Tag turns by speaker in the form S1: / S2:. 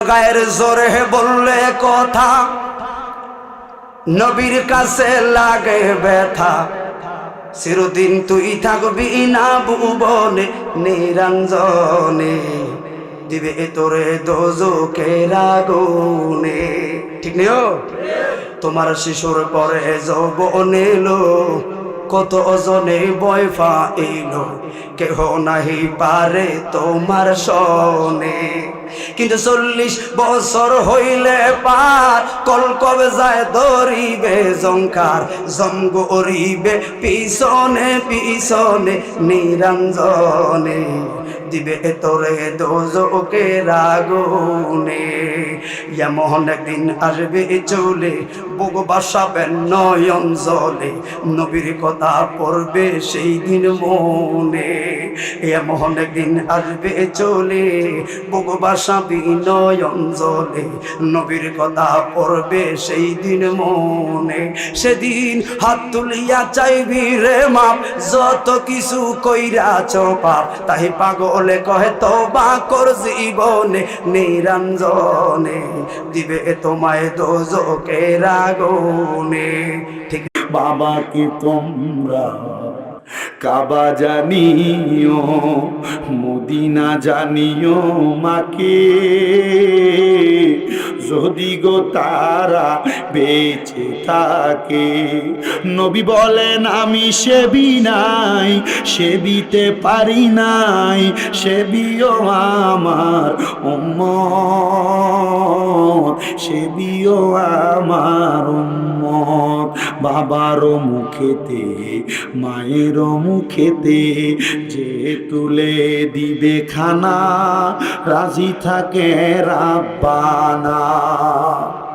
S1: গায়ের জোরে বললে কথা, নবীর কাছে লাগে ব্যথা। চিরদিন তুই থাকবি না ভুবনে নিরঞ্জনে, দিবে তোরে দোজখের আগুনে। ঠিক নেই? তোমার শিশুর পরে যৌবন এলো, কত জনে ভয় পাইল, কেহ নাহি পারে তোমার সনে। কিন্তু 40 বছর হইলে পার, কলকব যায় ধরিবে জংকার, জমগরিবে পিছনে পিছনে নিরঞ্জনে, দিবে তোরে দোজখের আগুনে। এমন একদিন আসবে চলে, বুক বাসাবে নয়ন জলে, নবীর কথা পড়বে সেই দিন মনে। এমন একদিন আসবে চলে, বুক বাসাবি নয়ন জলে, নবীর কথা পড়বে সেই দিন মনে। সেদিন হাত তুলিয়া চাইবি রে মাপ, যত কিছু কইরাছ পাপ, তাই পাগলে কহে তওবা কর জীবনে নিরঞ্জনে, দিবে তোমায় দোজখের আগুনে। ঠিক
S2: বাবাকে তোমরা কাবা জানিও, মদিনা জানিও মাকে, যদি গো তারা বেঁচে থাকে। নবী বলেন আমি সেবি নাই, সেবিতে পারি নাই, সেবিও আমার উম্মত, সেবিও আমার উম্মত। বাবারও মুখেতে মায়েরও মুখেতে যে তুলে দিবে খানা, রাজি থাকে রাব্বানা।